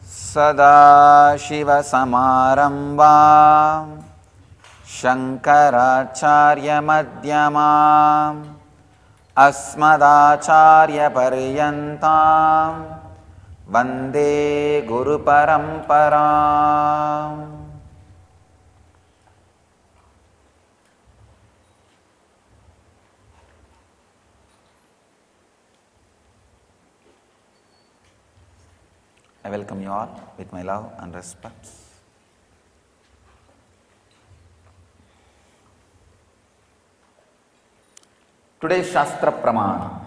Sadashivasamarambham Shankaracharya-madhyamam Asmadacharya-paryantam Vande Guru-paramparam. I welcome you all with my love and respect. Today's Shastra Pramana.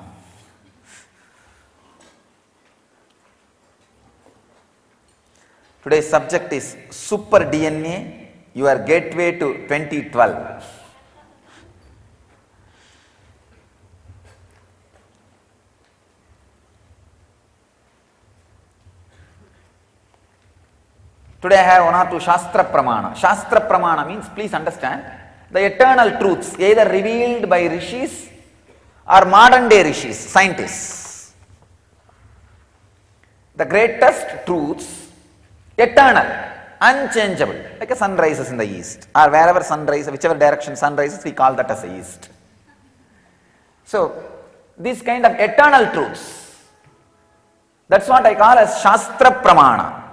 Today's subject is Super DNA, your gateway to 2012. Today I have one or two Shastra Pramana. Shastra Pramana means, please understand, the eternal truths either revealed by rishis or modern day rishis, scientists. The greatest truths, eternal, unchangeable, like a sun rises in the east, or wherever sun rises, whichever direction sun rises, we call that as the east. So, these kind of eternal truths, that's what I call as Shastra Pramana.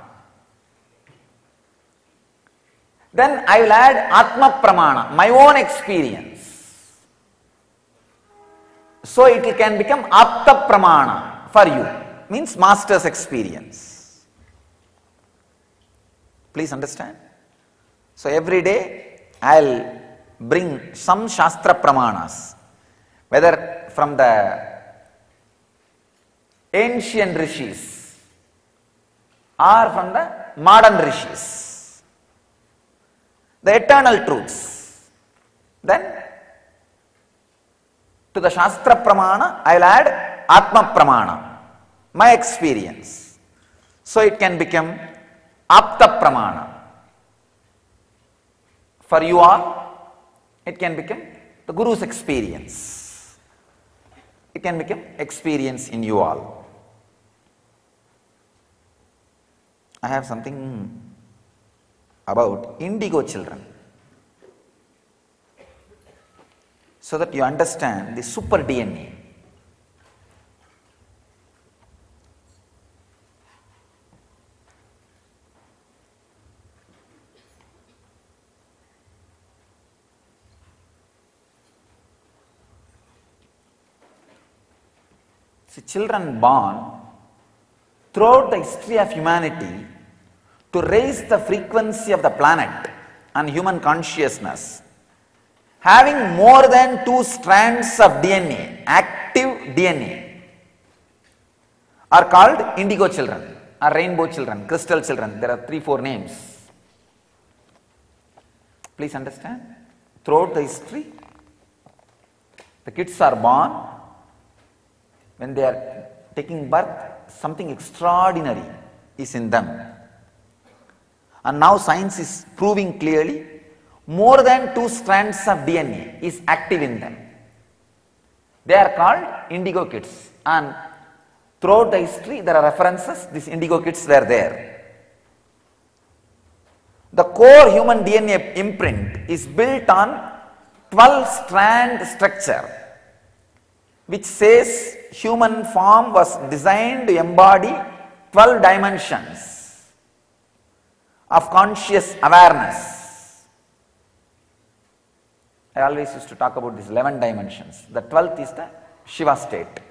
Then I will add Atma Pramana, my own experience. So it can become Apta Pramana for you, means master's experience. Please understand. So every day I will bring some Shastra Pramanas, whether from the ancient rishis or from the modern rishis. The eternal truths. Then to the Shastra Pramana I will add Atma Pramana, my experience. So it can become Apta Pramana. For you all, it can become the Guru's experience. It can become experience in you all. I have something about indigo children, so that you understand the super DNA. See, children born throughout the history of humanity to raise the frequency of the planet and human consciousness, having more than 2 strands of DNA, active DNA, are called indigo children or rainbow children, crystal children. There are 3-4 names. Please understand, throughout the history, the kids are born, when they are taking birth, something extraordinary is in them. And now science is proving clearly more than 2 strands of DNA is active in them. They are called indigo kids, and throughout the history there are references, these indigo kids were there. The core human DNA imprint is built on 12-strand structure, which says human form was designed to embody 12 dimensions of conscious awareness. I always used to talk about these 11 dimensions. The 12th is the Shiva state.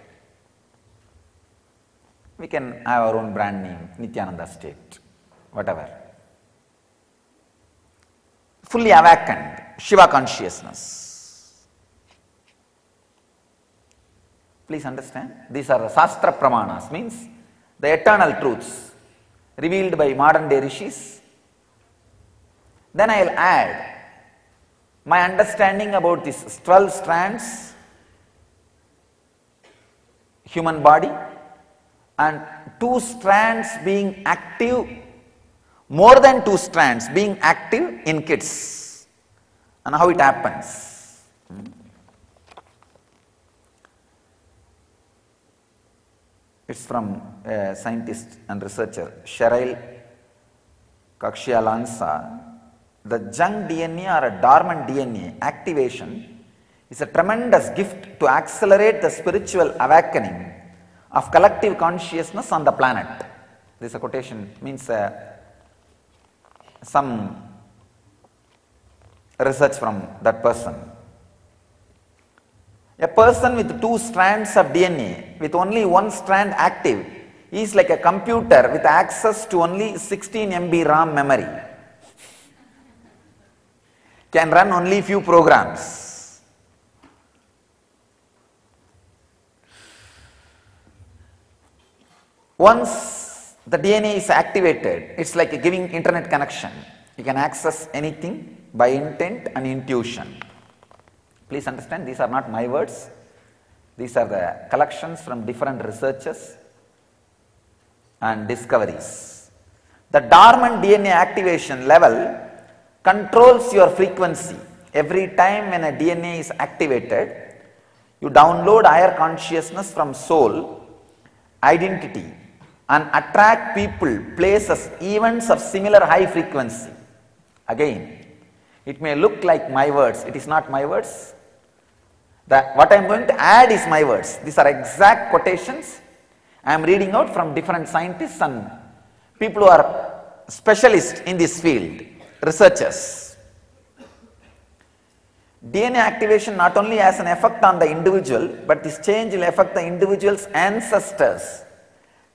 We can have our own brand name, Nithyananda state, whatever. Fully awakened, Shiva consciousness. Please understand, these are the Shastra Pramanas, means the eternal truths revealed by modern day rishis. Then I will add my understanding about these 12 strands, human body, and 2 strands being active, more than 2 strands being active in kids, and how it happens. It's from a scientist and researcher, Cheryl Kakshialansa. The junk DNA or a dormant DNA activation is a tremendous gift to accelerate the spiritual awakening of collective consciousness on the planet. This is a quotation, means some research from that person. A person with 2 strands of DNA with only 1 strand active is like a computer with access to only 16 MB RAM memory. Can run only few programs. Once the DNA is activated, it's like giving internet connection. You can access anything by intent and intuition. Please understand, these are not my words. These are the collections from different researchers and discoveries. The dormant DNA activation level controls your frequency. Every time when a DNA is activated, you download higher consciousness from soul, identity, and attract people, places, events of similar high frequency. Again, it may look like my words, it is not my words. What I am going to add is my words. These are exact quotations I am reading out from different scientists and people who are specialists in this field, researchers. DNA activation not only has an effect on the individual, but this change will affect the individual's ancestors,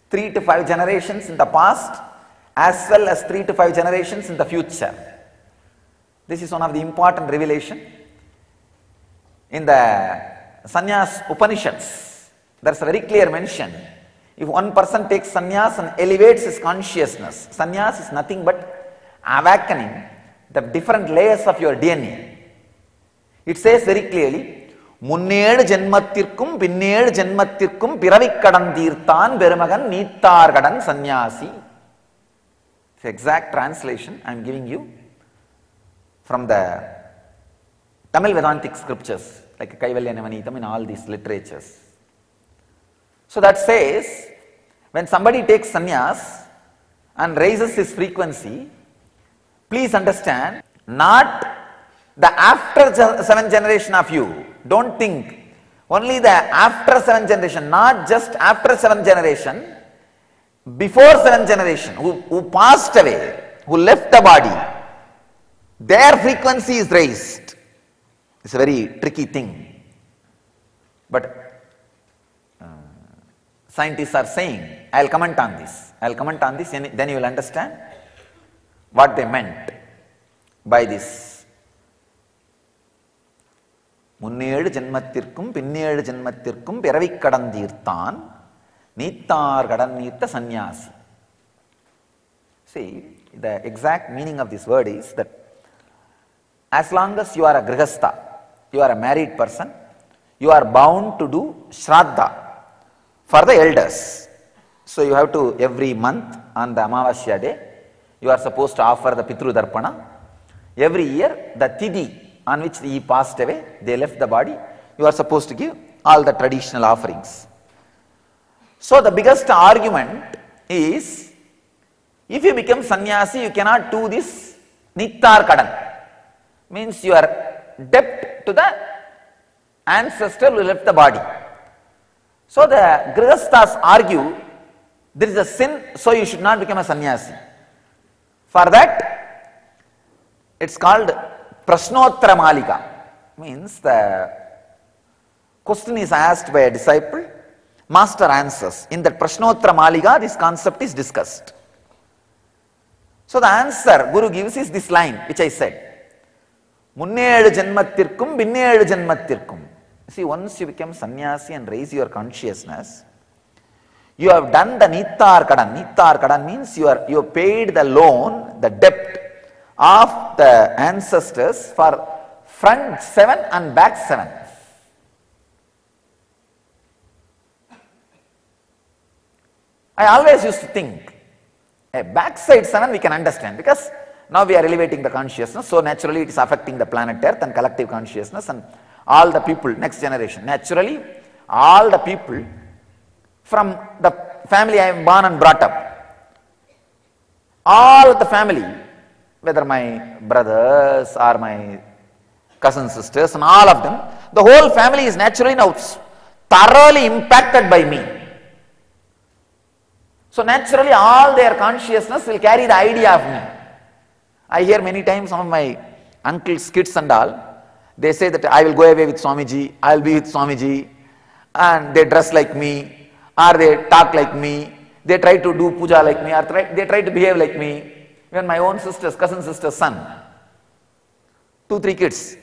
3 to 5 generations in the past as well as 3 to 5 generations in the future. This is one of the important revelation. In the sanyas Upanishads, there is a very clear mention. If one person takes sanyas and elevates his consciousness, sanyas is nothing but awakening the different layers of your DNA. It says very clearly, Munned Janmathirkum, Pinned Janmathirkum, Piravikkadan Tirthan, Berumagan, Nithargadan Sanyasi. It's the exact translation I am giving you from the Tamil Vedantic scriptures like Kaivalya Navanitam in all these literatures. So that says, when somebody takes sannyas and raises his frequency, please understand, not the after 7th generation of you. Don't think only the after 7th generation, not just after 7th generation, before 7th generation, who passed away, who left the body, their frequency is raised. It's a very tricky thing. But scientists are saying, I will comment on this, and then you will understand what they meant by this. Munned Janmathirkum, Pinned Janmathirkum, Piravikkadan Tirthan, Nithargadan Nirtha Sanyasi. See, the exact meaning of this word is that as long as you are a grihastha, you are a married person, you are bound to do shraddha for the elders. So you have to, every month on the Amavasya day, you are supposed to offer the Pitru Darpana. Every year, the Tithi on which he passed away, they left the body, you are supposed to give all the traditional offerings. So the biggest argument is, if you become sannyasi, you cannot do this Nithargadan. Means you are debt to the ancestor who left the body. So the grihasthas argue, there is a sin, so you should not become a sannyasi. For that, it's called Prashnottara Malika. Means the question is asked by a disciple, master answers. In that Prashnottara Malika, this concept is discussed. So the answer Guru gives is this line, which I said. Munned Janmathirkum, Pinned Janmathirkum. See, once you become sannyasi and raise your consciousness, you have done the Nithargadan. Nithargadan means you have paid the loan, the debt of the ancestors for front 7 and back 7. I always used to think, a backside 7 we can understand, because now we are elevating the consciousness, so naturally it is affecting the planet Earth and collective consciousness and all the people, next generation. Naturally, all the people from the family I am born and brought up. All the family, whether my brothers or my cousin sisters and all of them, the whole family is naturally now thoroughly impacted by me. So naturally all their consciousness will carry the idea of me. I hear many times some of my uncles' kids and all, they say that I will go away with Swamiji, I will be with Swamiji, and they dress like me, or they talk like me, they try to do puja like me, or they try to behave like me. Even my own sister's, cousin sister's son, 2-3 kids,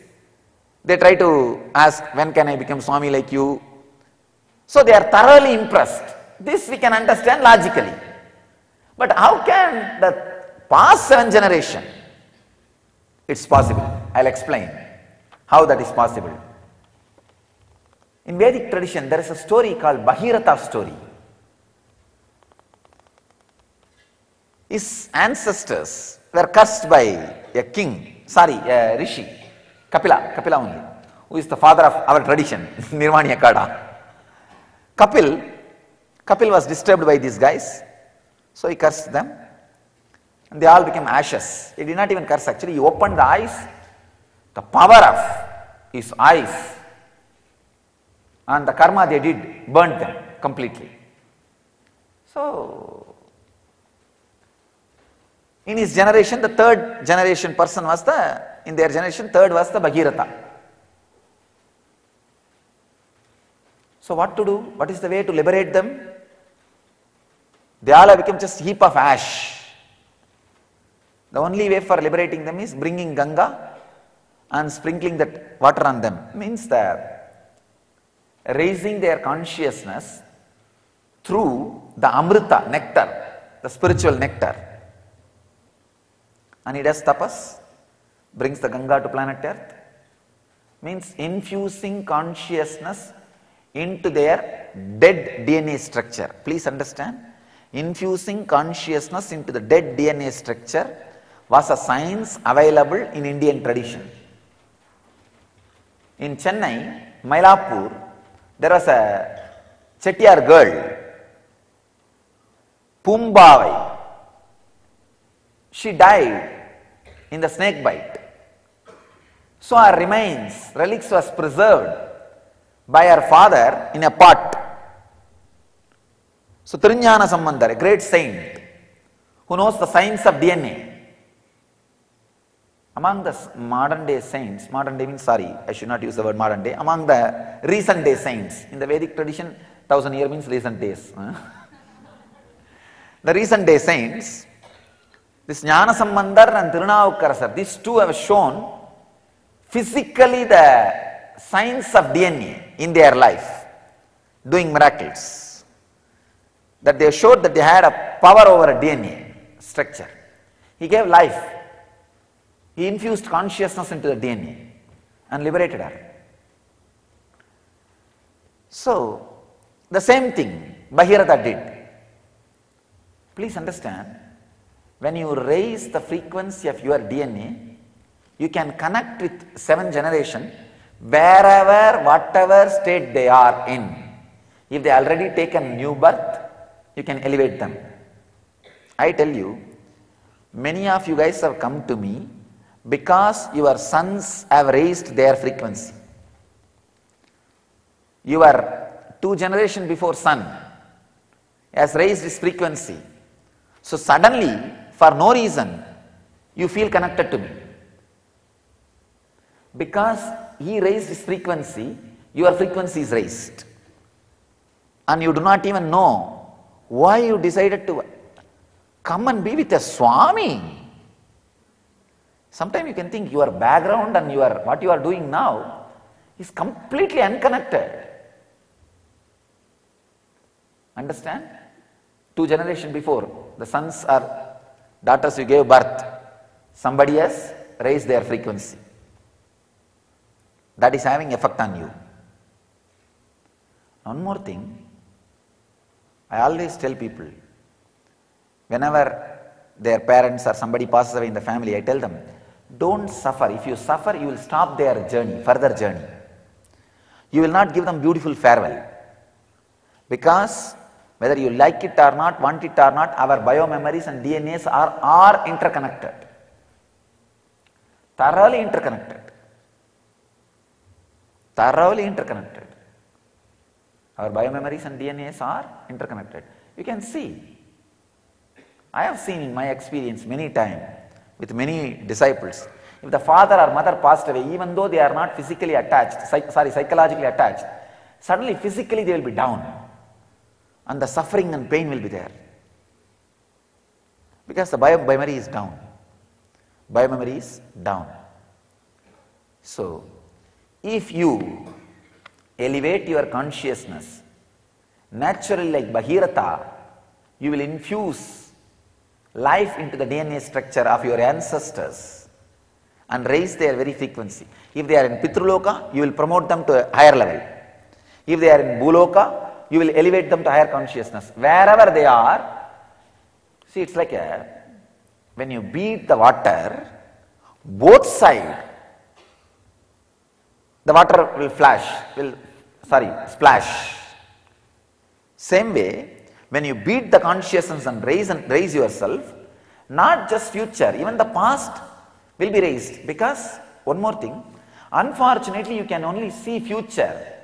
they try to ask, when can I become Swami like you? So they are thoroughly impressed. This we can understand logically. But how can the past 7 generations? It's possible. I'll explain how that is possible. In Vedic tradition, there is a story called Bhagiratha story. His ancestors were cursed by a rishi, Kapila only, who is the father of our tradition, Nirvaniya Kada. Kapil was disturbed by these guys, so he cursed them, and they all became ashes. He did not even curse actually, he opened the eyes, the power of his eyes, and the karma they did burnt them completely. So, in his generation, the 3rd generation person was in their generation, 3rd was the Bhagiratha. So what to do? What is the way to liberate them? They all have become just heap of ash. The only way for liberating them is bringing Ganga and sprinkling that water on them. Means that raising their consciousness through the Amrita, nectar, the spiritual nectar. And he does tapas, brings the Ganga to planet Earth. Means infusing consciousness into their dead DNA structure. Please understand, infusing consciousness into the dead DNA structure was a science available in Indian tradition. In Chennai, Mylapore, there was a Chettiar girl, Pumbavai. She died in the snake bite. So her remains, relics was preserved by her father in a pot. So Trinyana Sambandar, a great saint who knows the science of DNA. Among the modern day saints, modern day means, sorry, I should not use the word modern day, among the recent day saints, in the Vedic tradition, 1000 years means recent days. The recent day saints, this Jnana Sambandar and Tirunavukkarasar, these two have shown physically the science of DNA in their life, doing miracles. That they showed that they had a power over a DNA structure. He gave life. He infused consciousness into the DNA and liberated her. So, the same thing Bhagiratha did. Please understand, when you raise the frequency of your DNA, you can connect with 7 generations wherever, whatever state they are in. If they already taken new birth, you can elevate them. I tell you, many of you guys have come to me because your sons have raised their frequency. Your 2 generations before son has raised his frequency. So suddenly, for no reason, you feel connected to me. Because he raised his frequency, your frequency is raised. And you do not even know why you decided to come and be with a Swami. Sometimes you can think your background and what you are doing now is completely unconnected. Understand? 2 generations before, the sons or daughters you gave birth, somebody has raised their frequency. That is having effect on you. One more thing, I always tell people, whenever their parents or somebody passes away in the family, I tell them, don't suffer. If you suffer, you will stop their journey, further journey. You will not give them beautiful farewell. Because Whether you like it or not, want it or not, our biomemories and DNAs are interconnected. Thoroughly interconnected. Thoroughly interconnected. Our biomemories and DNAs are interconnected. You can see. I have seen in my experience many times with many disciples. If the father or mother passed away, even though they are not physically attached, psychologically attached, suddenly physically they will be down. And the suffering and pain will be there. Because the biomemory is down. Biomemory is down. So, if you elevate your consciousness, naturally like Bhagirath, you will infuse life into the DNA structure of your ancestors and raise their very frequency. If they are in Pitruloka, you will promote them to a higher level. If they are in Bhuloka, you will elevate them to higher consciousness. Wherever they are, see, it's like when you beat the water, both sides, the water will splash. Same way, when you beat the consciousness and raise yourself, not just future, even the past will be raised. Because, one more thing, unfortunately you can only see future.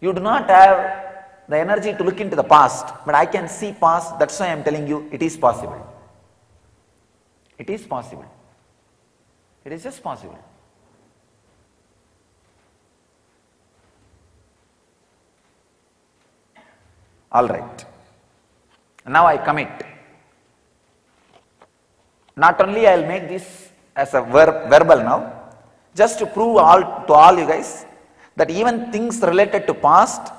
You do not have the energy to look into the past, but I can see past, that's why I am telling you it is possible. It is possible. It is just possible. Alright. Now I commit. Not only I will make this as a verbal now, just to prove to all you guys that even things related to past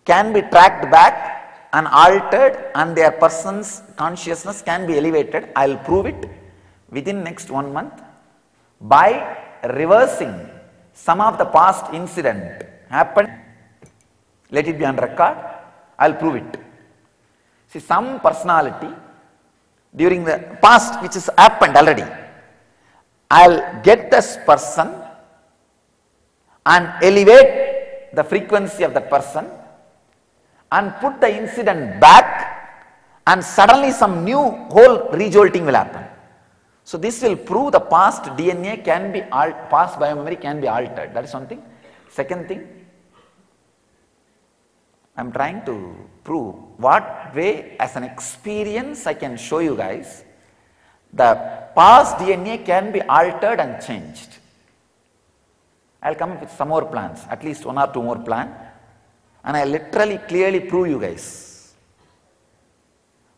can be tracked back and altered and their person's consciousness can be elevated. I will prove it within next 1 month by reversing some of the past incident happened. Let it be on record. I will prove it. See, some personality during the past which has happened already, I will get this person and elevate the frequency of that person and put the incident back, and suddenly some new whole rejolting will happen. So this will prove the past DNA can be past biomemory can be altered. That is one thing. Second thing, I am trying to prove what way as an experience I can show you guys the past DNA can be altered and changed. I will come up with some more plans, at least 1 or 2 more plans. And I literally clearly prove you guys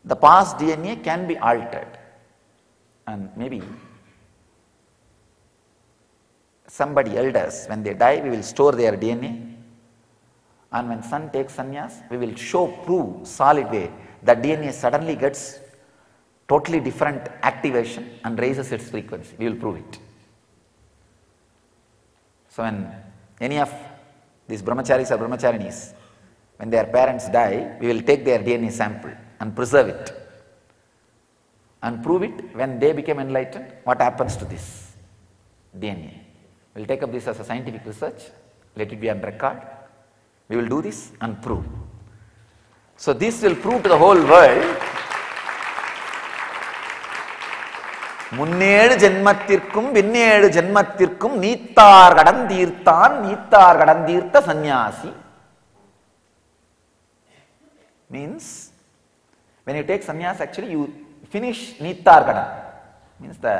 the past DNA can be altered, and maybe somebody elders, when they die, we will store their DNA, and when son takes sanyas, we will prove solid way that DNA suddenly gets totally different activation and raises its frequency. We will prove it. So when any of these brahmacharis or brahmacharinis, when their parents die, we will take their DNA sample and preserve it and prove it when they become enlightened, what happens to this DNA. We will take up this as a scientific research, let it be on record. We will do this and prove. So this will prove to the whole world, முன்னேழு ஜென்மத்திற்கும் பின்னேழு ஜென்மத்திற்கும் நீத்தார் கடந்தீர்த்த சந்நியாசி. Means when you take sannyas, actually you finish Nithar Gadan, means the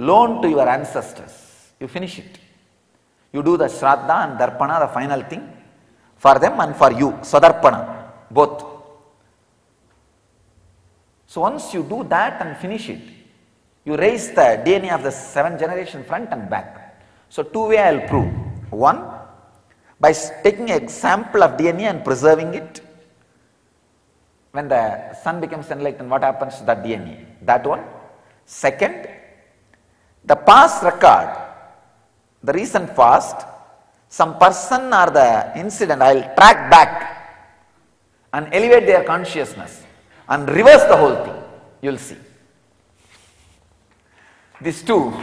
loan to your ancestors. You finish it. You do the Shraddha and Darpana, the final thing, for them and for you, Swadarpana, both. So once you do that and finish it, you raise the DNA of the 7th generation front and back. So 2 ways I will prove. 1, by taking an example of DNA and preserving it. When the son becomes enlightened, what happens to that DNA? That one. Second, the past record, the recent past, some person or the incident, I will track back and elevate their consciousness and reverse the whole thing. You will see. These two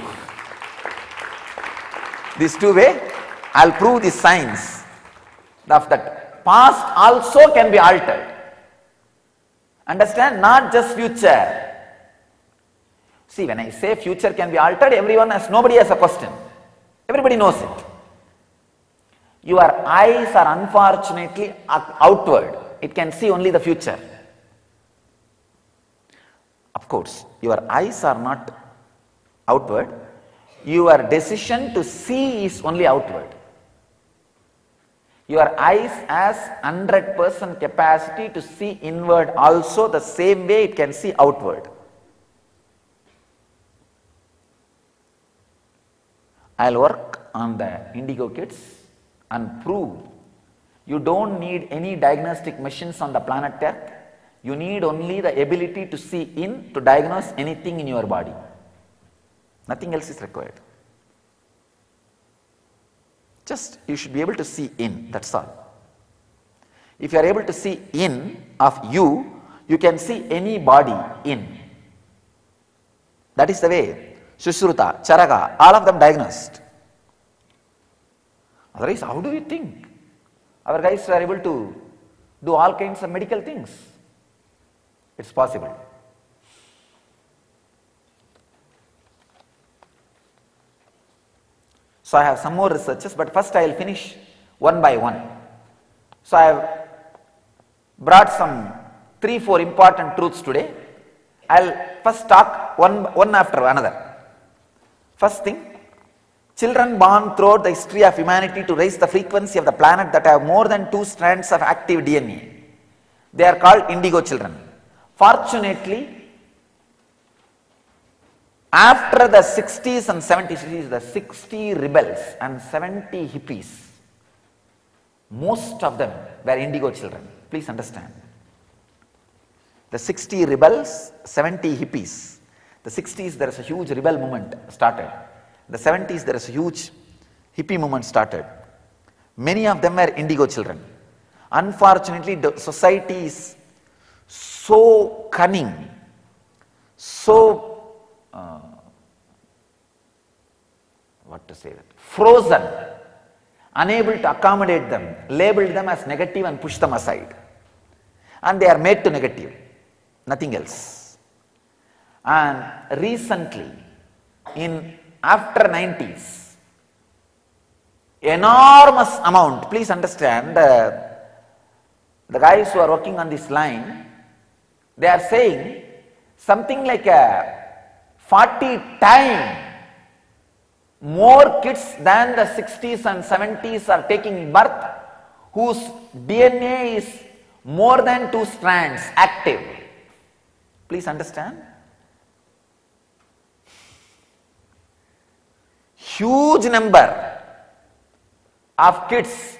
way, I will prove the science of that past also can be altered. Understand? Not just future. See, when I say future can be altered, nobody has a question. Everybody knows it. Your eyes are unfortunately outward. It can see only the future. Of course, your eyes are not outward. Your decision to see is only outward. Your eyes has 100% capacity to see inward also, the same way it can see outward. I'll work on the indigo kids and prove you don't need any diagnostic machines on the planet Earth. You need only the ability to see in to diagnose anything in your body. Nothing else is required. Just you should be able to see in, that's all. If you are able to see in of you, you can see any body in. That is the way. Sushruta, Charaga, all of them diagnosed. Otherwise, how do you think? Our guys are able to do all kinds of medical things. It's possible. So I have some more researches, but first I will finish one by one. So I have brought some 3-4 important truths today. I'll first talk one after another. First thing, children born throughout the history of humanity to raise the frequency of the planet that have more than 2 strands of active DNA. They are called indigo children. Fortunately, after the 60s and 70s, the 60 rebels and 70 hippies, most of them were indigo children. Please understand. The 60 rebels, 70 hippies. The 60s there is a huge rebel movement started. The 70s there is a huge hippie movement started. Many of them were indigo children. Unfortunately, the society is so cunning, so frozen, unable to accommodate them, labeled them as negative and push them aside. And they are made to negative, nothing else. And recently, after 90s, enormous amount, please understand, the guys who are working on this line, they are saying something like a 40 times more kids than the 60s and 70s are taking birth whose DNA is more than 2 strands active. Please understand. Huge number of kids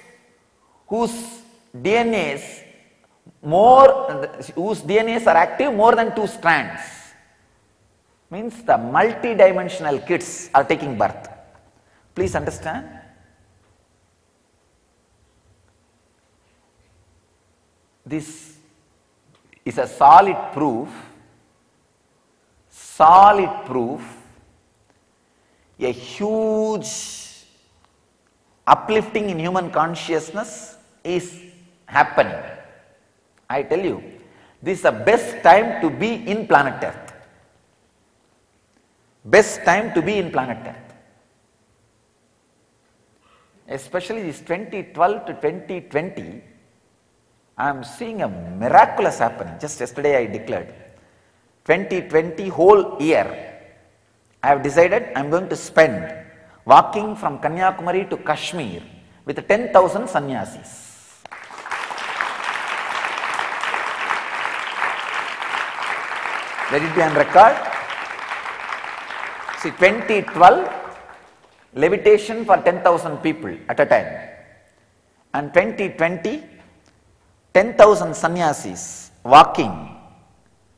whose DNAs are active more than 2 strands. Means the multi-dimensional kids are taking birth. Please understand. This is a solid proof, a huge uplifting in human consciousness is happening. I tell you, this is the best time to be in planet Earth. Best time to be in planet Earth. Especially this 2012 to 2020, I am seeing a miraculous happening. Just yesterday I declared, 2020 whole year, I have decided I am going to spend walking from Kanyakumari to Kashmir with 10,000 sannyasis. Let it be on record. See, 2012, levitation for 10,000 people at a time. And 2020, 10,000 sannyasis walking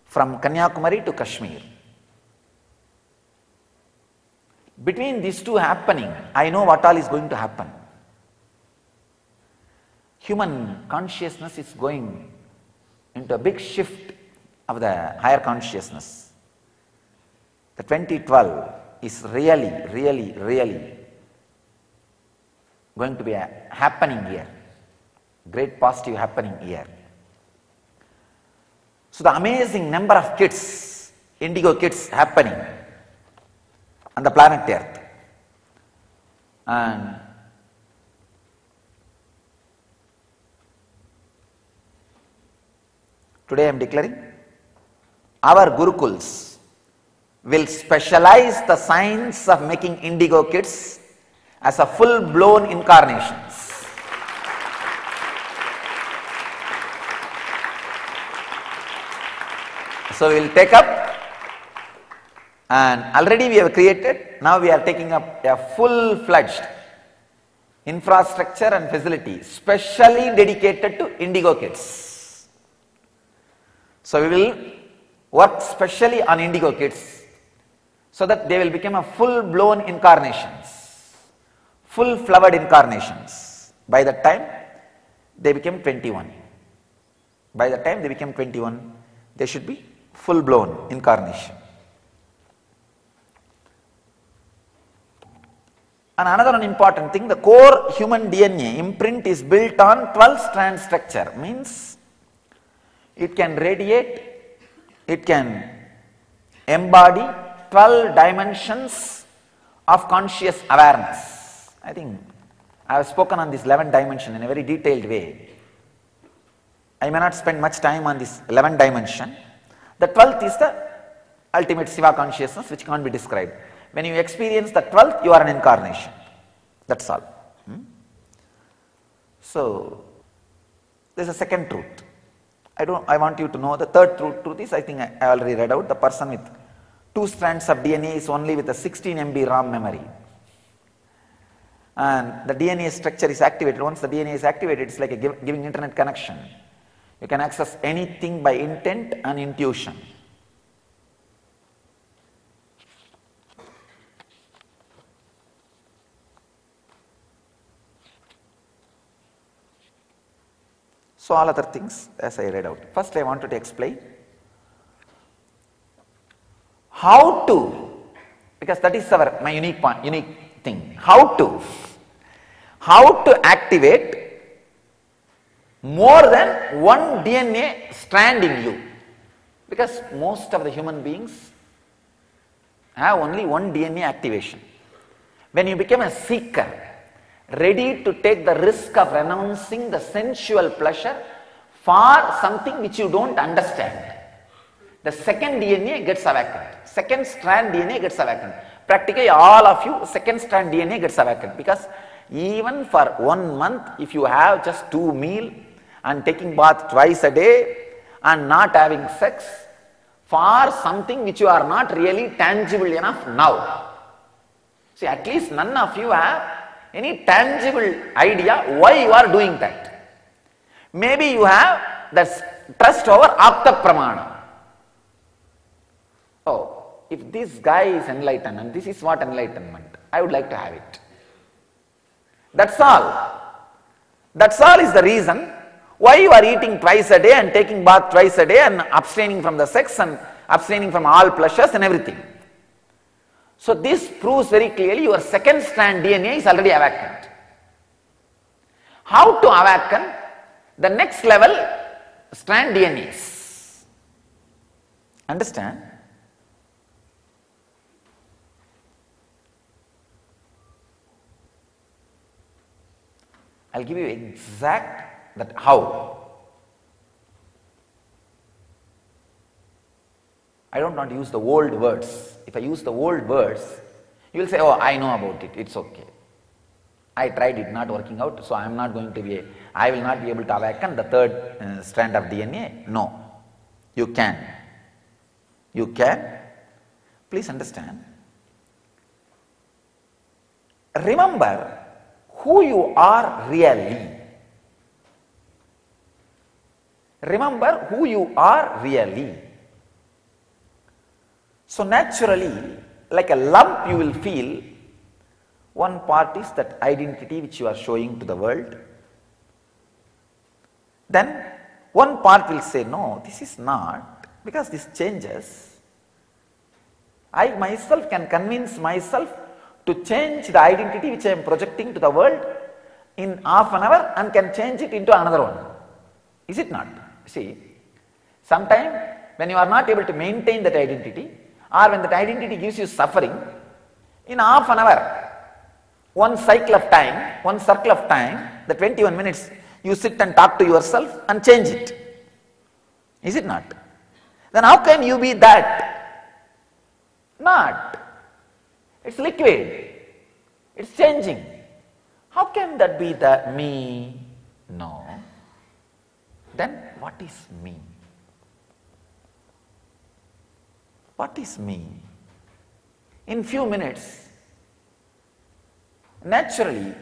from Kanyakumari to Kashmir. Between these two happening, I know what all is going to happen. Human consciousness is going into a big shift of the higher consciousness. The 2012 is really going to be a happening year. Great positive happening year. So the amazing number of kids, indigo kids happening on the planet Earth. And today I am declaring, our Gurukuls will specialize the science of making indigo kids as a full-blown incarnations. So we will take up, and already we have created, now we are taking up a full-fledged infrastructure and facility specially dedicated to indigo kids. So we will work specially on indigo kids so that they will become a full-blown incarnations, full-flowered incarnations. By the time they become 21. By the time they become 21, they should be full-blown incarnation. And another one important thing, the core human DNA imprint is built on 12-strand structure, means it can radiate, it can embody 12 dimensions of conscious awareness. I think I have spoken on this 11 dimension in a very detailed way. I may not spend much time on this 11 dimension. The 12th is the ultimate Siva consciousness which can't be described. When you experience the 12th, you are an incarnation. That's all. So, there is a second truth. I want you to know the third truth is, I think I already read out, the person with 2 strands of DNA is only with a 16 MB RAM memory. And the DNA structure is activated. Once the DNA is activated, it's like giving internet connection. You can access anything by intent and intuition. So all other things as I read out. First I wanted to explain how to, because that is my unique thing, how to activate more than one DNA strand in you, because most of the human beings have only one DNA activation. When you become a seeker, ready to take the risk of renouncing the sensual pleasure for something which you don't understand, the second DNA gets awakened, second strand DNA gets awakened. Practically all of you, second strand DNA gets awakened, because even for 1 month, if you have just 2 meals and taking bath twice a day and not having sex for something which you are not really tangible enough now. See, at least none of you have any tangible idea why you are doing that. Maybe you have the trust over Apta Pramana. Oh, if this guy is enlightened and this is what enlightenment, I would like to have it. That's all. That's all is the reason why you are eating twice a day and taking bath twice a day and abstaining from the sex and abstaining from all pleasures and everything. So this proves very clearly your second strand DNA is already awakened. How to awaken the next level strand DNAs? Understand? I'll give you exact that how. I don't want to use the old words. If I use the old words, you will say, oh, I know about it, it's okay. I tried it, not working out, so I am not going to be, I will not be able to awaken the third strand of DNA. No, you can. You can. Please understand. Remember who you are really. Remember who you are really. So naturally, like a lump you will feel, one part is that identity which you are showing to the world. Then one part will say, no, this is not, because this changes. I myself can convince myself to change the identity which I am projecting to the world in half an hour and can change it into another one. Is it not? See, Sometimes when you are not able to maintain that identity, or when that identity gives you suffering, in half an hour, one cycle of time, one circle of time, the 21 minutes, you sit and talk to yourself and change it. Is it not? Then how can you be that? Not. It's liquid. It's changing. How can that be the me? No. Then what is me? What is me? In few minutes, naturally,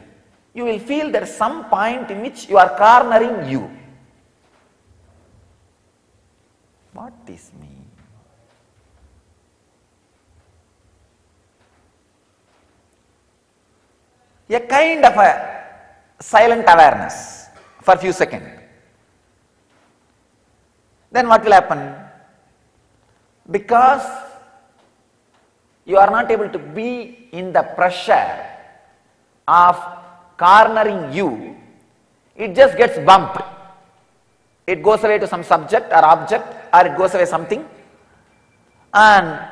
you will feel there is some point in which you are cornering you. What is me? A kind of a silent awareness for a few seconds. Then what will happen? Because you are not able to be in the pressure of cornering you, it just gets bumped. It goes away to some subject or object, or it goes away something, and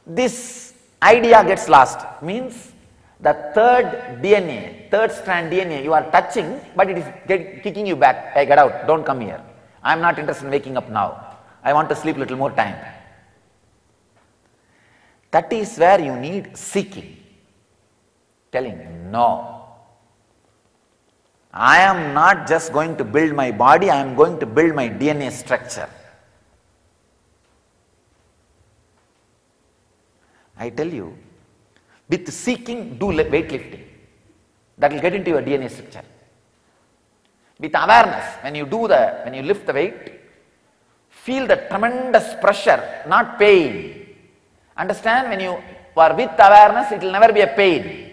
this idea gets lost. Means the third DNA, third strand DNA you are touching, but it is kicking you back. Hey, get out, don't come here. I am not interested in waking up now. I want to sleep a little more time. That is where you need seeking. Telling, no. I am not just going to build my body, I am going to build my DNA structure. I tell you, with seeking, do weightlifting. That will get into your DNA structure. With awareness, when you lift the weight, feel the tremendous pressure, not pain. Understand, when you are with awareness, it will never be a pain.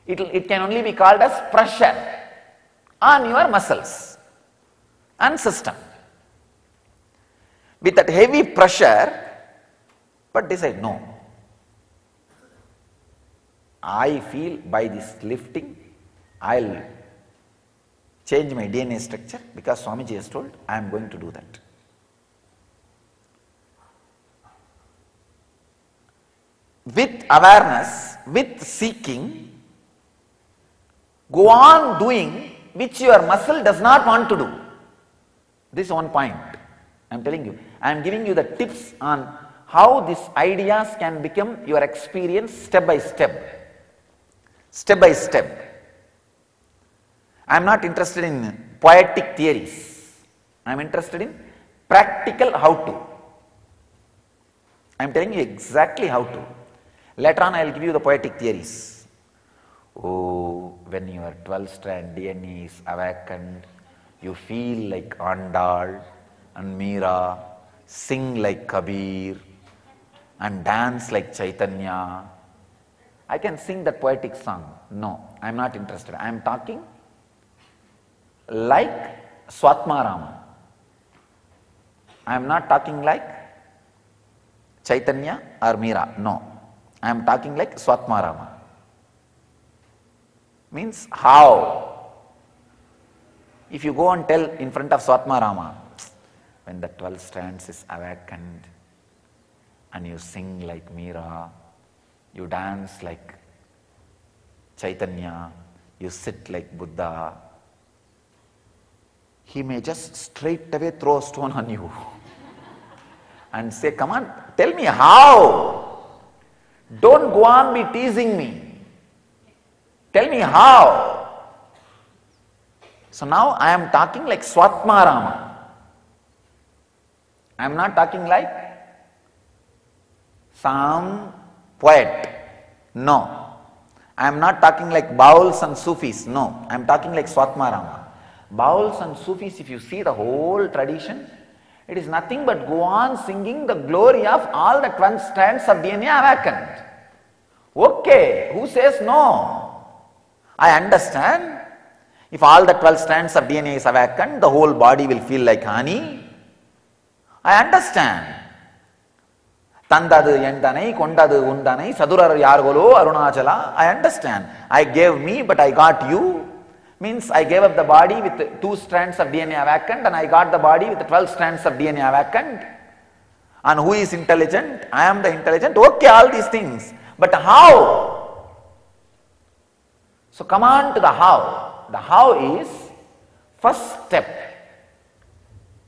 It can only be called as pressure on your muscles and system. With that heavy pressure, but decide, no. I feel by this lifting, I'll change my DNA structure because Swamiji has told I am going to do that. With awareness, with seeking, go on doing which your muscle does not want to do. This is one point I am telling you. I am giving you the tips on how these ideas can become your experience step by step. Step by step. I am not interested in poetic theories. I am interested in practical how to. I am telling you exactly how to. Later on I will give you the poetic theories. Oh, when your 12-strand DNA is awakened, you feel like Andal and Meera, sing like Kabir and dance like Chaitanya. I can sing that poetic song. No, I am not interested. I am talking like Swatmarama. I am not talking like Chaitanya or Meera. No, I am talking like Swatmarama. Means how? If you go and tell in front of Swatmarama, when the 12 strands is awakened and you sing like Meera, you dance like Chaitanya, you sit like Buddha, he may just straight away throw a stone on you and say, come on, tell me how. Don't go on be teasing me. Tell me how. So now I am talking like Swatmarama. I am not talking like some poet. No. I am not talking like Bauls and Sufis. No. I am talking like Swatmarama. Bauls and Sufis, if you see the whole tradition, it is nothing but go on singing the glory of all the 12 strands of DNA awakened. Okay, who says no? I understand. If all the 12 strands of DNA is awakened, the whole body will feel like honey. I understand. Tandadu yendanai, kondadu undanai, sadurar yargolo, arunachala. I understand. I gave me, but I got you. Means I gave up the body with 2 strands of DNA awakened and I got the body with 12 strands of DNA awakened. And who is intelligent? I am the intelligent. Okay, all these things. But how? So come on to the how. The how is first step.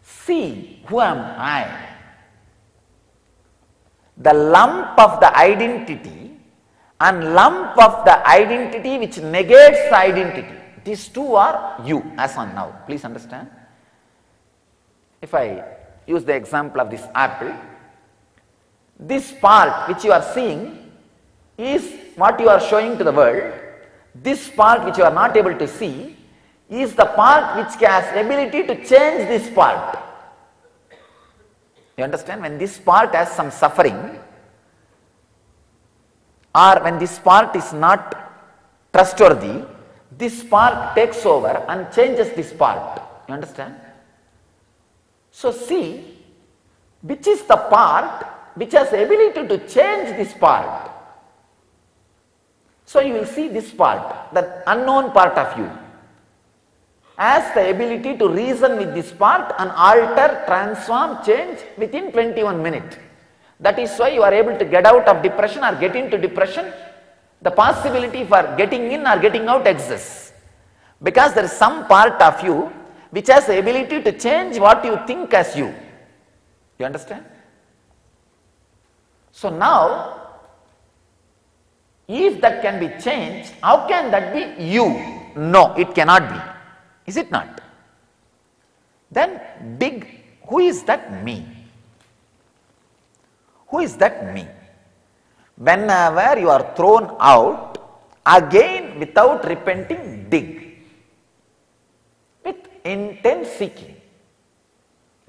See, who am I? The lump of the identity and lump of the identity which negates the identity. These two are you as on now. Please understand. If I use the example of this apple, this part which you are seeing is what you are showing to the world. This part which you are not able to see is the part which has ability to change this part. You understand? When this part has some suffering, or when this part is not trustworthy, this part takes over and changes this part. You understand? So see, which is the part which has the ability to change this part. So you will see this part, the unknown part of you, has the ability to reason with this part and alter, transform, change within 21 minutes. That is why you are able to get out of depression or get into depression. The possibility for getting in or getting out exists. Because there is some part of you which has the ability to change what you think as you. You understand? So now, if that can be changed, how can that be you? No, it cannot be. Is it not? Then dig, who is that me? Who is that me? Whenever you are thrown out, again without repenting, dig. With intense seeking.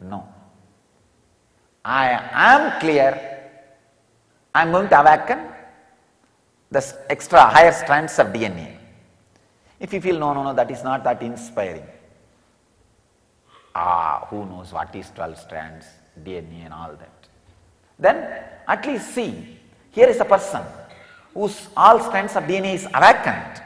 No. I am clear. I am going to awaken the extra higher strands of DNA. If you feel, no, that is not that inspiring. Who knows what is 12 strands, DNA and all that. Then at least see, here is a person whose all strands of DNA is awakened.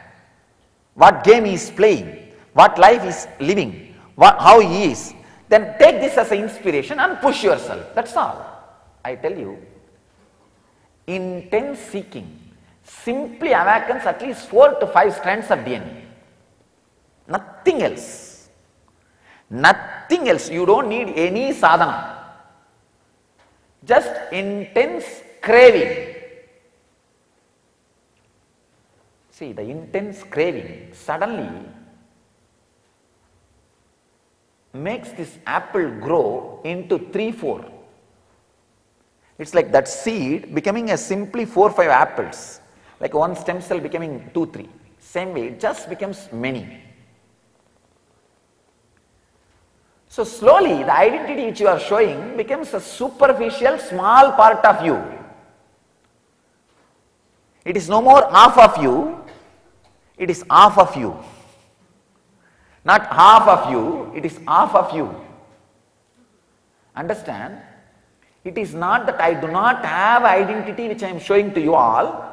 What game he is playing, what life he is living, how he is. Then take this as an inspiration and push yourself. That's all. I tell you, intense seeking simply awakens at least 4 to 5 strands of DNA. Nothing else. Nothing else. You don't need any sadhana. Just intense craving. See, the intense craving suddenly makes this apple grow into 3-4. It's like that seed becoming a simply 4-5 apples. Like one stem cell becoming 2-3. Same way, it just becomes many. So slowly the identity which you are showing becomes a superficial small part of you. It is no more half of you, it is half of you. Not half of you, it is half of you. Understand? It is not that I do not have identity which I am showing to you all.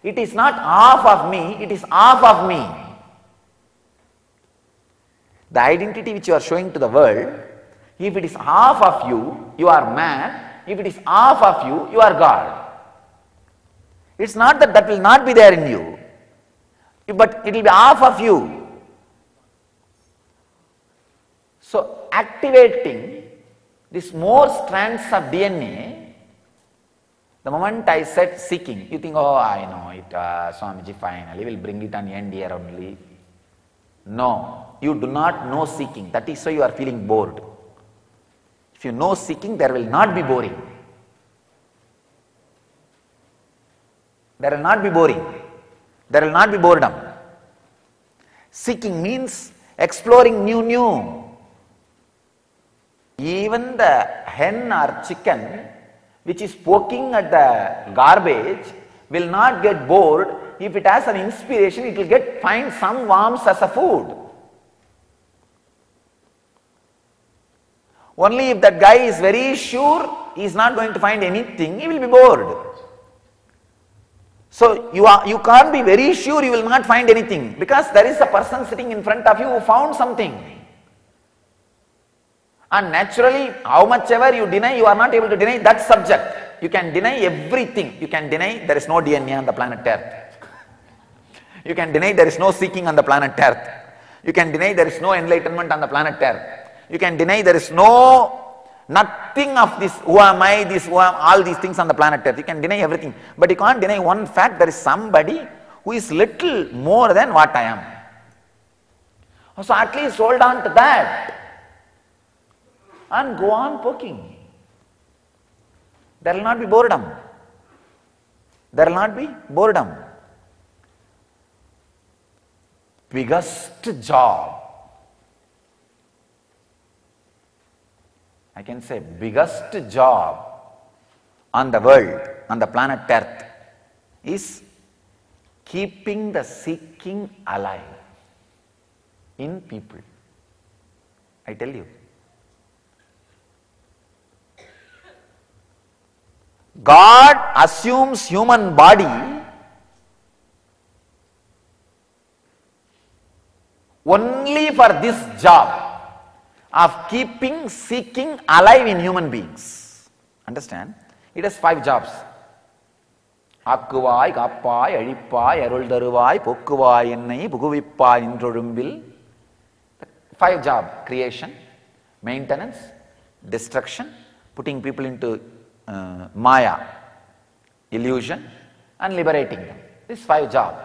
It is not half of me, it is half of me. The identity which you are showing to the world, if it is half of you, you are man. If it is half of you, you are God. It's not that that will not be there in you, but it will be half of you. So activating this more strands of DNA, the moment I said seeking, you think, oh, I know it, Swamiji finally will bring it on end here only. No, you do not know seeking. That is why you are feeling bored. If you know seeking, there will not be boring. There will not be boring. There will not be boredom. Seeking means exploring new. Even the hen or chicken which is poking at the garbage will not get bored. If it has an inspiration, it will find some worms as a food. Only if that guy is very sure he is not going to find anything, he will be bored. So you can't be very sure you will not find anything, because there is a person sitting in front of you who found something. And naturally, how much ever you deny, you are not able to deny that subject. You can deny everything. You can deny there is no DNA on the planet Earth. You can deny there is no seeking on the planet Earth. You can deny there is no enlightenment on the planet Earth. You can deny there is nothing of this, who am I, this, who am, all these things on the planet Earth. You can deny everything. But you can't deny one fact, there is somebody who is little more than what I am. So at least hold on to that and go on poking. There will not be boredom. There will not be boredom. Biggest job, I can say biggest job on the world, on the planet Earth, is keeping the seeking alive in people. I tell you. God assumes human body only for this job of keeping seeking alive in human beings. Understand? It has 5 jobs. Akkuvaai, kappai, azhippai, arul tharuvai, pokkuvai ennai, puguvippai indrozhumbil. 5 jobs: creation, maintenance, destruction, putting people into maya, illusion, and liberating them. This 5 jobs.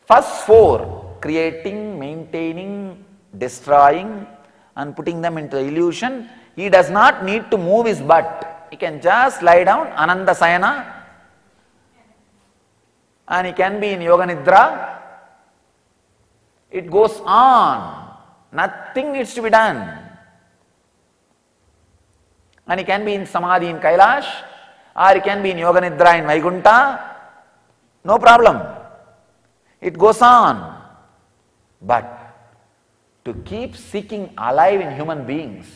First 4, creating, maintaining, destroying, and putting them into illusion, he does not need to move his butt. He can just lie down, Ananda Sayana, and he can be in Yoga Nidra. It goes on. Nothing needs to be done. And he can be in Samadhi in Kailash, or he can be in Yoga Nidra in Vaikuntha. No problem. It goes on. But to keep seeking alive in human beings,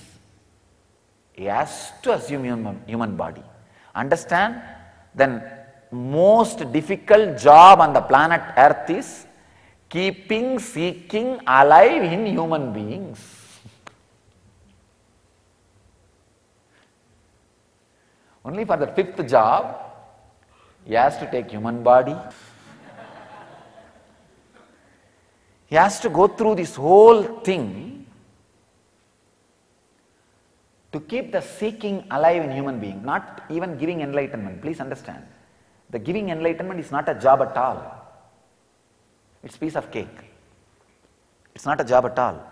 he has to assume human body. Understand? Then most difficult job on the planet Earth is keeping seeking alive in human beings. Only for the 5th job, he has to take human body. He has to go through this whole thing to keep the seeking alive in human being, not even giving enlightenment. Please understand. The giving enlightenment is not a job at all. It's a piece of cake. It's not a job at all.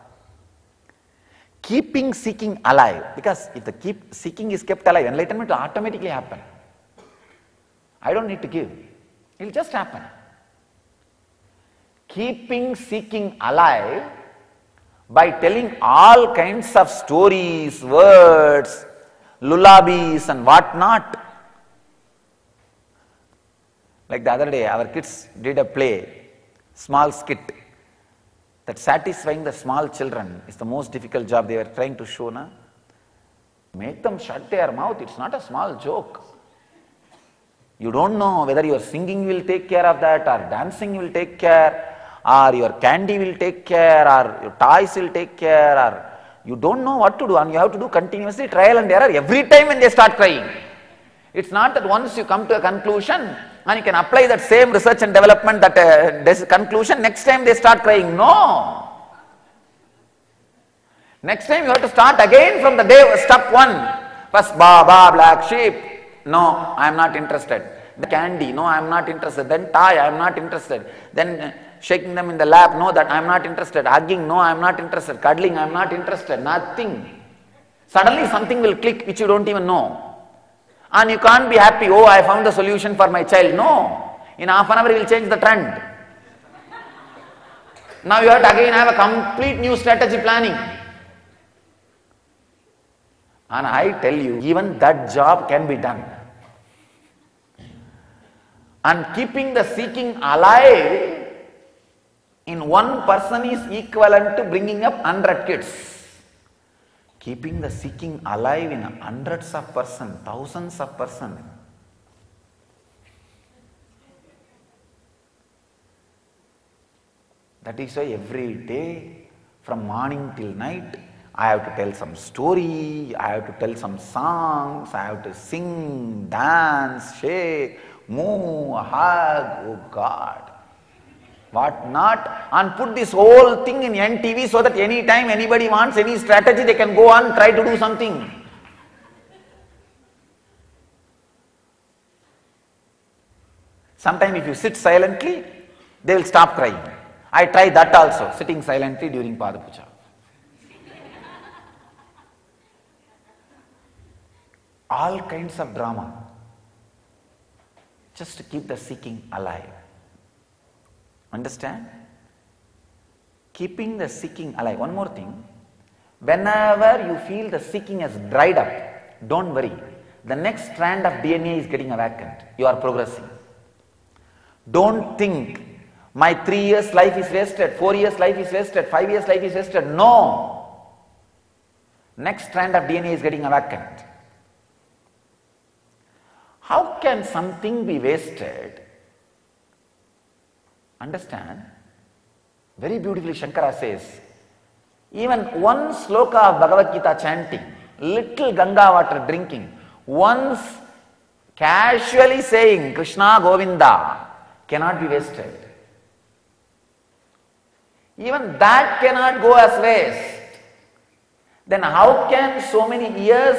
Keeping seeking alive, because if the seeking is kept alive, enlightenment will automatically happen. I don't need to give. It will just happen. Keeping seeking alive by telling all kinds of stories, words, lullabies and what not. Like the other day, our kids did a play, small skit, that satisfying the small children is the most difficult job they were trying to show. Na? Make them shut their mouth, it's not a small joke. You don't know whether your singing will take care of that, or dancing will take care, or your candy will take care, or your toys will take care, or you don't know what to do, and you have to do continuously trial and error every time when they start crying. It's not that once you come to a conclusion and you can apply that same research and development, that conclusion, next time they start crying. No. Next time you have to start again from the day, step 1. First, Baba, black sheep. No, I am not interested. The candy, no, I am not interested. Then toy, I am not interested. Then shaking them in the lap, no, that I am not interested. Hugging, no, I am not interested. Cuddling, I am not interested. Nothing. Suddenly something will click which you don't even know. And you can't be happy, oh, I found the solution for my child. No. In half an hour he will change the trend. Now you have to again have a complete new strategy planning. And I tell you, even that job can be done. And keeping the seeking alive in one person is equivalent to bringing up 100 kids. Keeping the seeking alive in hundreds of persons, thousands of persons. That is why every day, from morning till night, I have to tell some story, I have to tell some songs, I have to sing, dance, shake, move, hug, oh God, what not, and put this whole thing in NTV so that anytime anybody wants any strategy, they can go on, try to do something. Sometimes if you sit silently, they will stop crying. I try that also, sitting silently during Pada Puja. All kinds of drama, just to keep the seeking alive. Understand? Keeping the seeking alive. One more thing, whenever you feel the seeking has dried up, don't worry. The next strand of DNA is getting awakened. You are progressing. Don't think, my 3 years life is wasted, 4 years life is wasted, 5 years life is wasted. No. Next strand of DNA is getting awakened. How can something be wasted? Understand? Very beautifully Shankara says, even one sloka of Bhagavad Gita chanting, little Ganga water drinking, once casually saying Krishna Govinda cannot be wasted. Even that cannot go as waste. Then how can so many years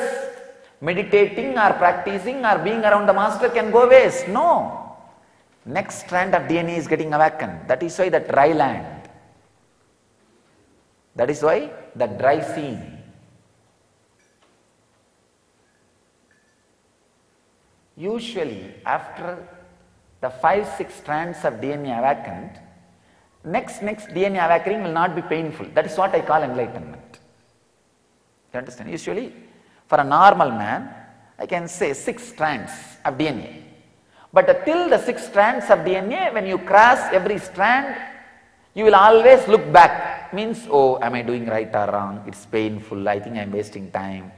meditating or practicing or being around the master can go waste? No. Next strand of DNA is getting awakened. That is why the dry land. That is why the dry scene. Usually after the 5-6 strands of DNA awakened, next DNA awakening will not be painful. That is what I call enlightenment. You understand? Usually for a normal man, I can say 6 strands of DNA. But till the 6 strands of DNA, when you cross every strand, you will always look back. Means, oh, am I doing right or wrong? It's painful. I think I am wasting time.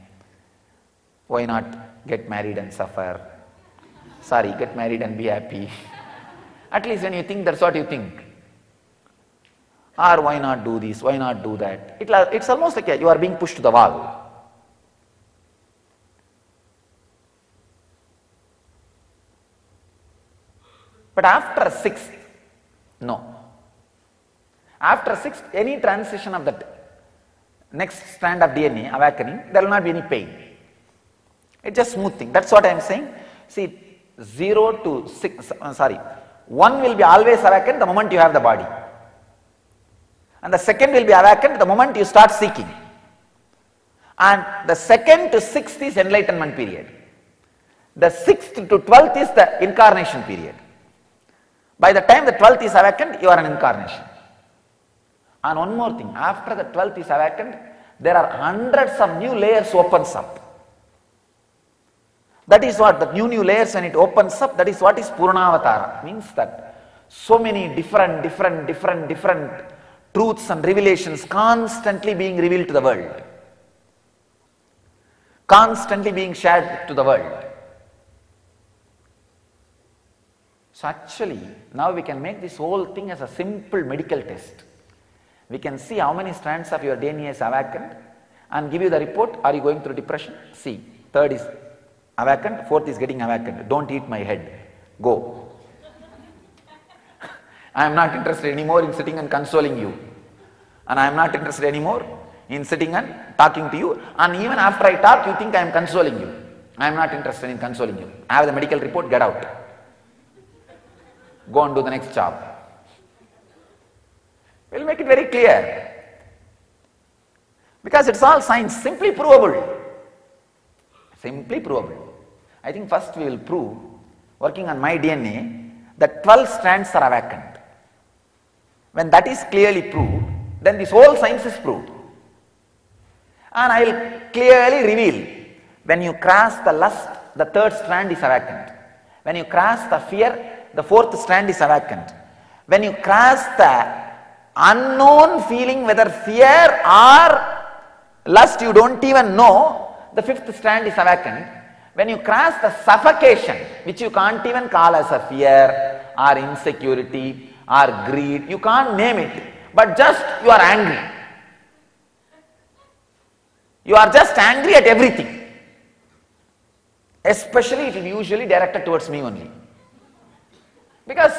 Why not get married and suffer? Sorry, get married and be happy. At least when you think, that's what you think. Or why not do this? Why not do that? It's almost like you are being pushed to the wall. But after 6th, no. After 6th, any transition of that next strand of DNA awakening, there will not be any pain. It's just smooth thing. That's what I am saying. See, 0 to 6, 1 will be always awakened the moment you have the body. And the second will be awakened the moment you start seeking. And the 2nd to 6th is enlightenment period. The 6th to 12th is the incarnation period. By the time the 12th is awakened, you are an incarnation. And one more thing, after the 12th is awakened, there are hundreds of new layers opens up. That is what, the new layers when it opens up, that is what is Purnavatara. Means that so many different truths and revelations constantly being revealed to the world. Constantly being shared to the world. So actually, now we can make this whole thing as a simple medical test. We can see how many strands of your DNA is awakened and give you the report. Are you going through depression? See, 3rd is awakened, 4th is getting awakened. Don't eat my head. Go. I am not interested anymore in sitting and consoling you. And I am not interested anymore in sitting and talking to you. And even after I talk, you think I am consoling you. I am not interested in consoling you. I have the medical report, get out. Go and do the next job. We'll make it very clear. Because it's all science, simply provable. Simply provable. I think first we will prove, working on my DNA, that 12 strands are awakened. When that is clearly proved, then this whole science is proved. And I will clearly reveal, when you cross the lust, the 3rd strand is awakened. When you cross the fear, the 4th strand is awakened. When you cross the unknown feeling, whether fear or lust, you don't even know, the 5th strand is awakened. When you cross the suffocation, which you can't even call as a fear or insecurity or greed, you can't name it. but just you are angry. You are just angry at everything. Especially it will be usually directed towards me only. Because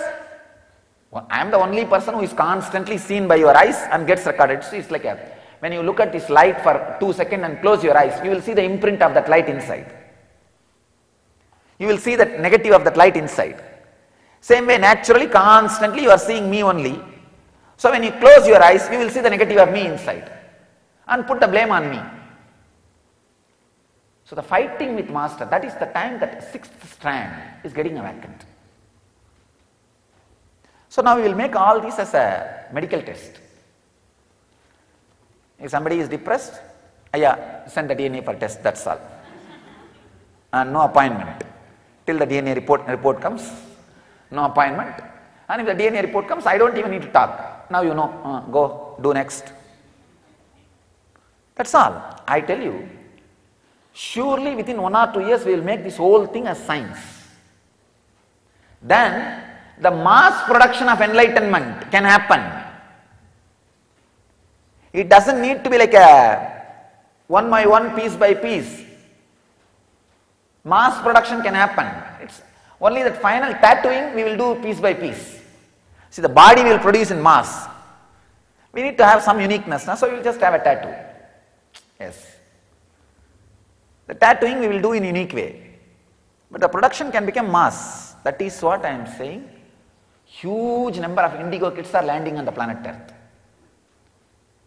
I am the only person who is constantly seen by your eyes and gets recorded. So it's like when you look at this light for 2 seconds and close your eyes, you will see the imprint of that light inside. You will see that negative of that light inside. Same way, naturally, constantly you are seeing me only. So when you close your eyes, you will see the negative of me inside and put the blame on me. So the fighting with master, that is the time that sixth strand is getting awakened. So now we will make all this as a medical test. If somebody is depressed, send the DNA for test, that's all. And no appointment. Till the DNA report comes, no appointment. And if the DNA report comes, I don't even need to talk. Now you know, go, do next. That's all. I tell you, surely within 1 or 2 years we will make this whole thing as science. Then the mass production of enlightenment can happen. It doesn't need to be like a one by one, piece by piece. Mass production can happen. It's only that final tattooing we will do piece by piece. See, the body will produce in mass. We need to have some uniqueness, so we will just have a tattoo. Yes. The tattooing we will do in a unique way. But the production can become mass. That is what I am saying. Huge number of indigo kids are landing on the planet Earth.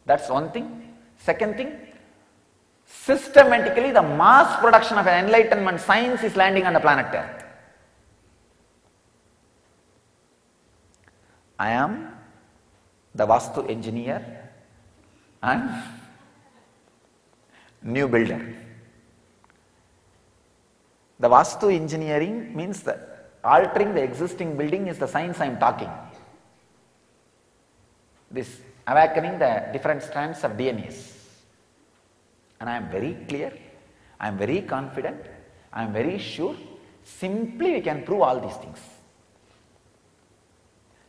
That's one thing. Second thing, systematically the mass production of an enlightenment science is landing on the planet Earth. I am the Vastu engineer and new builder. The Vastu engineering means that altering the existing building is the science I am talking. This awakening the different strands of DNAs. And I am very clear, I am very confident, I am very sure, simply we can prove all these things.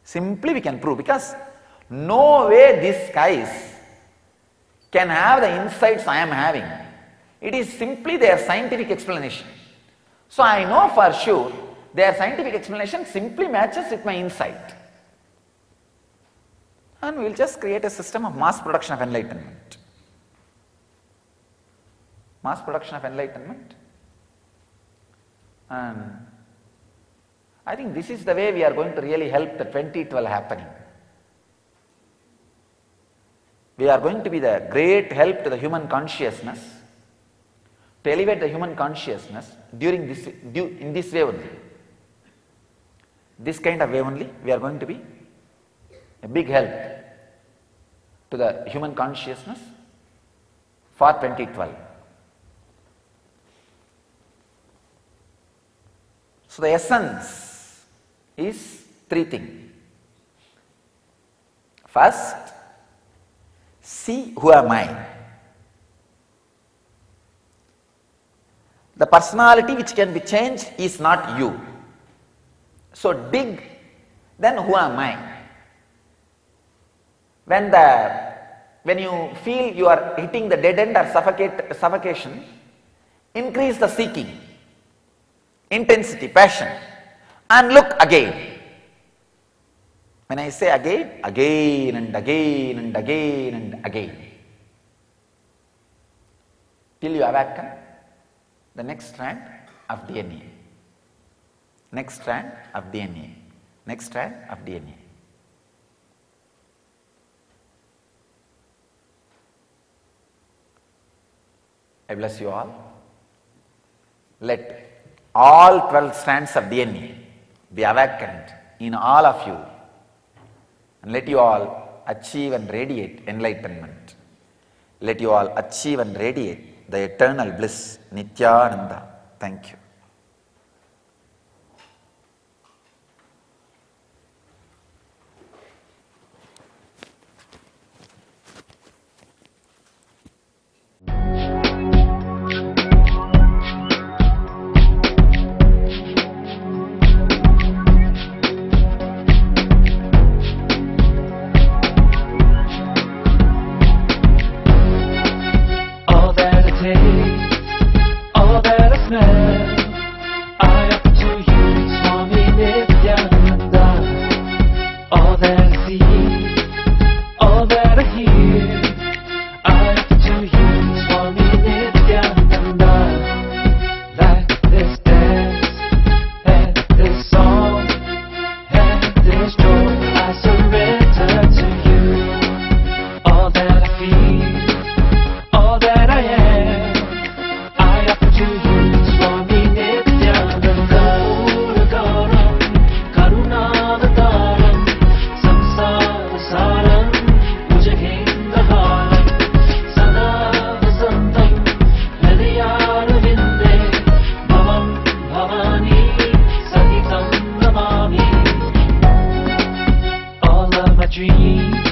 Simply we can prove, because no way these guys can have the insights I am having. It is simply their scientific explanation. So I know for sure their scientific explanation simply matches with my insight. And we will just create a system of mass production of enlightenment. Mass production of enlightenment. And I think this is the way we are going to really help the 2012 happening. We are going to be the great help to the human consciousness, to elevate the human consciousness in this way only. This kind of way only, we are going to be a big help to the human consciousness for 2012. So the essence is 3 things. First, see who am I. The personality which can be changed is not you. So dig, then who am I? When you feel you are hitting the dead end or suffocation, increase the seeking, intensity, passion, and look again. When I say again, again and again and again and again, till you awaken the next strand of DNA. Next strand of DNA. Next strand of DNA. I bless you all. Let all 12 strands of DNA be awakened in all of you, and let you all achieve and radiate enlightenment. Let you all achieve and radiate the eternal bliss, Nithyananda. Thank you. dream.